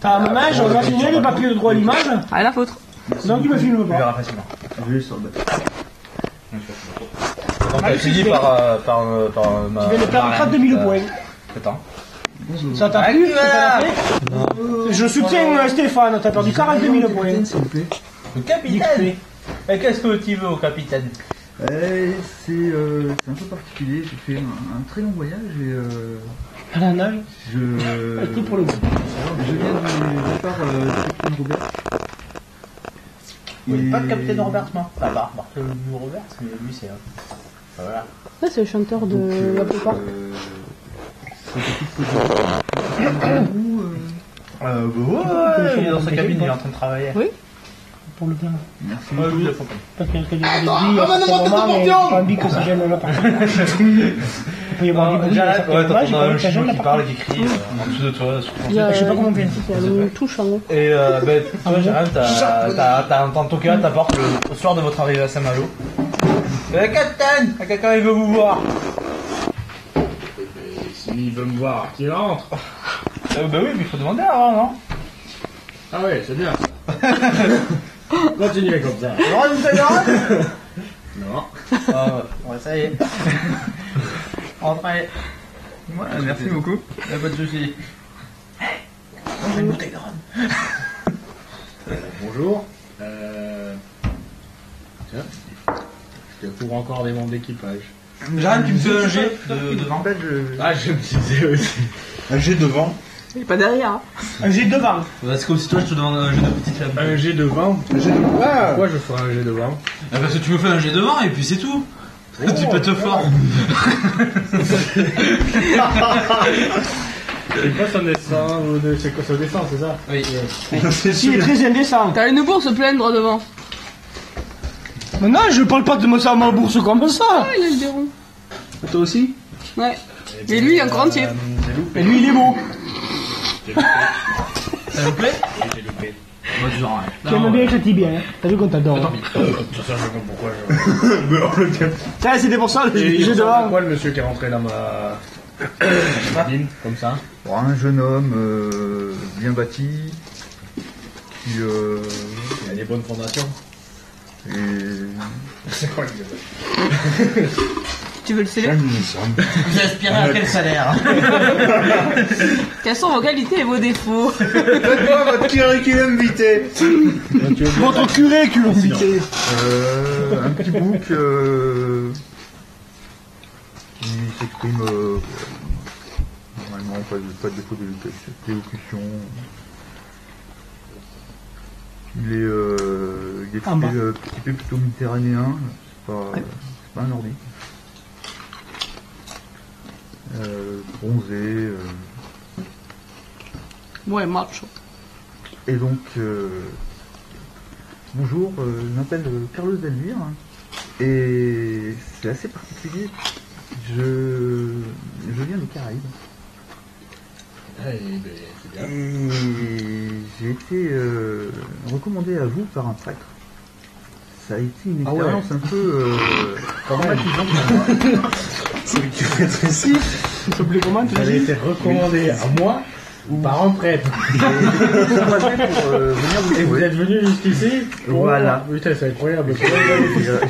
T'as un ménage, on va signer les papiers de droit à l'image. Rien à foutre. Donc il me filme Tu pas. verras facilement. Je vais sur le bateau. Donc tu dis par ma... Tu viens de perdre 32 000 points. Attends. Ça t'a plu? Je soutiens Stéphane, t'as perdu 42 000 points. S'il vous plaît. Le capitaine. Et qu'est-ce que tu veux au capitaine? C'est un peu particulier. J'ai fait un très long voyage et À la nage. je Tout pour le coup. viens du départ Capitaine Robert. Oui, Et- pas le capitaine Robert, moi. Enfin, Bartholomew Robert, mais lui c'est... Voilà. Ça, c'est le chanteur de la plupart. Ouais, il est dans sa cabine, il est en train de travailler. Oui. Pour le bien. Merci. Oui, il faut pas. Parce qu'il y a des pas envie que ça gêne la partie. Il peut y avoir des bruits, J'arrête, ouais, certains t'entends un ça gêne chien la qui partie. parle et qui crie en dessous de toi. Je sais pas comment on fait. Il y a une touche en haut. Et toi, Jérôme, t'as toqué à ta porte le soir de votre arrivée à Saint-Malo. Capitaine, quelqu'un il veut vous voir. S'il veut me voir, qu'il rentre. Bah oui, mais il faut demander avant, non? Ah ouais, c'est bien ça. Continuez comme ça. Vous savez Non. Ouais, ça y est. Entrez. Ouais, merci beaucoup. Y'a pas de soucis. On une bouteille de rhum. Bonjour. Tiens. Je couvre encore des membres d'équipage. Jérôme, tu me fais un jet de vent. Ah, je me disais aussi. Un jet de vent. Il est pas derrière. Hein. J'ai devant. C'est comme si toi je te demande un jet de petite femme. Un jet de vent. Pourquoi je ferais un jet de vent? Parce que tu me fais un jet de vent et puis c'est tout. Tu peux te fort. C'est pas son dessin, c'est quoi son dessin, c'est ça? Oui. Si, il est très indécent. T'as une bourse pleine droit devant. Mais non, je parle pas de me faire ma bourse comme ça. Ah, il a le déron. Toi aussi? Ouais. Et lui, il est encore entier. Et lui, il est beau. Ça vous plaît? J'ai loupé. Moi, du genre, Tu aimes bien éclati bien, hein. T'as vu qu'on t'adore. Hein. Ça, je comprends pourquoi je... Tiens, c'était pour ça, le Et jeu il devant. quoi le monsieur qui est rentré dans ma cabine, comme ça? Bon, un jeune homme bien bâti qui Il a des bonnes fondations. est... C'est quoi le Tu veux le sceller? vous aspirez à quel salaire? Quelles sont vos qualités et vos défauts? Faites-moi votre curriculum vitae. Votre curé qui l'a invité. Un petit bouc qui s'exprime normalement pas de défaut d'élocution. Il est typé plutôt méditerranéen, c'est pas un nordique. Bronzé. Ouais, macho. Et donc, bonjour, je m'appelle Carlos Delvire et c'est assez particulier. Je viens des Caraïbes c'est bien. et j'ai été recommandé à vous par un prêtre. Ça a été une Ah ouais. expérience un peu traumatisante pour moi. C'est le curé précis. S'il te plaît, comment tu Vous l'as avez dit? été recommandé à moi ou par un prêtre. Pour venir vous Et vous trouver. êtes venu jusqu'ici? Voilà. Oh, putain, c'est incroyable. J'ai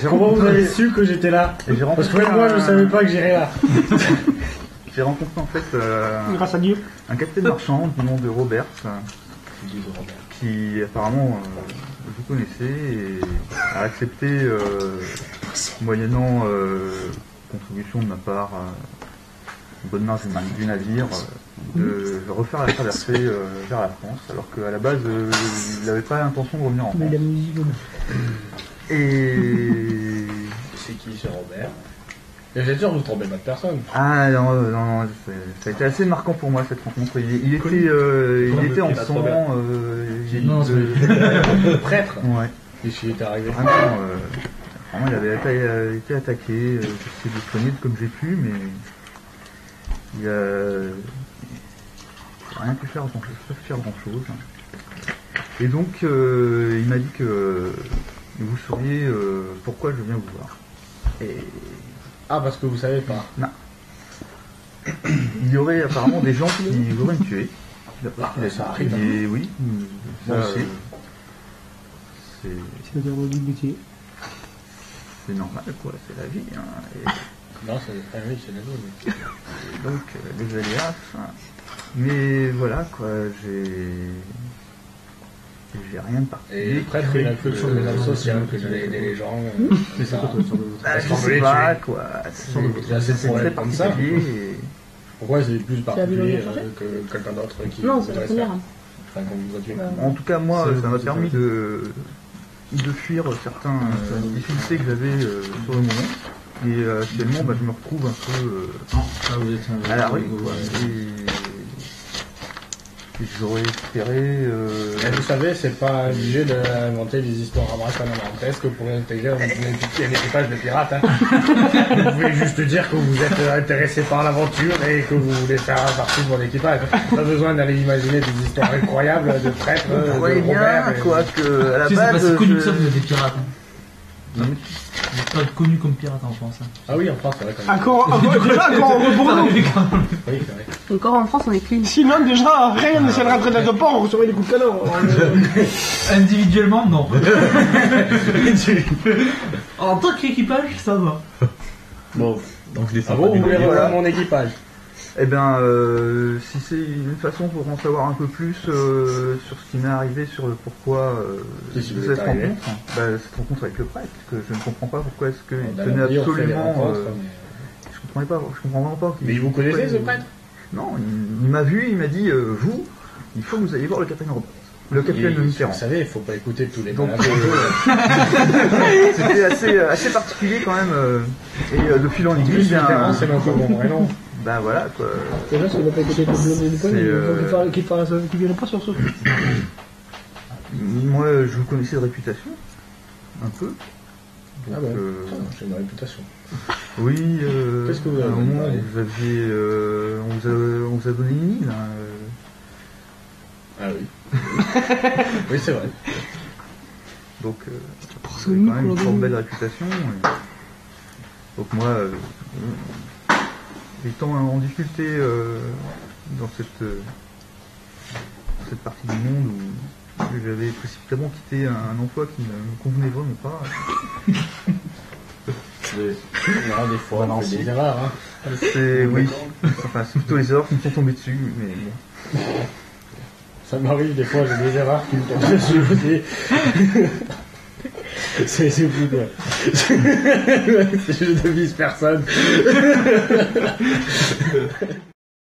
Comment vous rencontré, avez su que j'étais là? et j'ai Parce que rencontré même moi, je ne savais pas que j'irais là. j'ai rencontré en fait Grâce à Dieu. un capitaine marchand du nom de Robert, qui apparemment vous connaissez et a accepté, moyennant contribution de ma part, une bonne marge du navire, de refaire la traversée vers la France, alors qu'à la base, il n'avait pas l'intention de revenir en Mais France. la musique. Et... C'est qui, c'est Robert? Et j'ai sûr que vous trompez pas de personne. Ah non, ça a été assez marquant pour moi cette rencontre. Il était en sang. Non, c'est prêtre. Ouais. Et je suis arrivé. Vraiment, vraiment, il avait été attaqué. J'ai essayé de le soigner comme j'ai pu, mais il a rien pu faire grand chose. Et donc, il m'a dit que vous sauriez pourquoi je viens vous voir. Et Ah, parce que vous savez pas. il y aurait apparemment des gens qui voudraient me tuer. d'après ce qu'il a ça dit. arrive, Mais oui, Moi ça, aussi. C'est-à-dire le métier. c'est normal, quoi, c'est la vie. Hein. Non, oui, c'est la vie. Et donc, les aléas, enfin, mais voilà, quoi, j'ai rien de Et particulier. le prêtre, il a cru sur les réseaux sociaux, que j'allais aider les gens. Mais c'est quoi toi sur le. Je sais pas, quoi, J'ai assez de c'est très problèmes comme ça. particulier. Et... Pourquoi c'est plus la ville où particulier il a changé que quelqu'un d'autre qui Non, c'est la voudrait se première. faire. Enfin, qu'on voudrait tuer. En tout cas, moi, C'est ça m'a c'est permis vrai. de fuir certaines difficultés que j'avais sur le moment. Et actuellement, je me retrouve un peu Ah, vous êtes à la rue, quoi. Et j'aurais espéré... Mais vous savez, c'est pas obligé d'inventer des histoires abracadabrantes pour intégrer un équipage de pirates. Hein. Vous pouvez juste dire que vous êtes intéressé par l'aventure et que vous voulez faire partie de mon équipage. Pas besoin d'aller imaginer des histoires incroyables de traîtres, de Vous voyez bien, Robert. quoi, que à la Tu sais, c'est pas base... si connu je- que ça, vous êtes des pirates. Hein. Non, mais Vous n'êtes pas connu comme pirate en France. Hein. Ah oui, en France, c'est vrai quand même. Déjà, encore en Bordeaux. Oui, c'est vrai. Encore en France, on est clean. Sinon, déjà, rien ne tiendra près d'un port, on recevrait des coups de canon. Individuellement, non. En tant qu'équipage, ça va. Bon, Donc je les ah bon, vous voulez Voilà. rejoindre mon équipage? Eh bien, si c'est une façon pour en savoir un peu plus sur ce qui m'est arrivé, sur le pourquoi Qu'est-ce qui de vous cette est arrivé rencontre, cette rencontre avec le prêtre, que je ne comprends pas pourquoi est-ce qu'il Dans tenait la vie, on fait des absolument... rencontres, je comprenais pas, je comprends vraiment pas. Mais vous connaissez ce prêtre? Non, il m'a vu, il m'a dit, vous, il faut que vous alliez voir le capitaine Robert. Le capitaine de Vous Mitterrand. savez, il faut pas écouter tous les Donc, malades. c'était assez particulier quand même. Et de fil en aiguille, Plus Mitterrand, c'est même pas mon vrai nom. ben voilà quoi. Déjà, s'il n'a pas écouté le bleu du poing, C'est, il faut qu'il vienne pas sur ce truc. Moi, je vous connaissais de réputation, un peu. Donc, Ah bon, j'ai une réputation. oui, Qu'est-ce que vous avez à un moment, parlé vous aviez, on vous a donné une île. Hein, Ah oui. Oui, c'est vrai. donc, Pour vous avez quand même une fort belle réputation. Et... Donc moi, étant en difficulté dans cette partie du monde où j'avais précipitamment quitté un emploi qui ne me convenait vraiment pas. Non, des fois, on fait des erreurs. Hein. C'est oui, enfin c'est plutôt les erreurs qui me sont tombées dessus, mais bon. Ça m'arrive des fois, j'ai des erreurs qui me tombent dessus aussi. C'est plus bien. Je ne vise personne.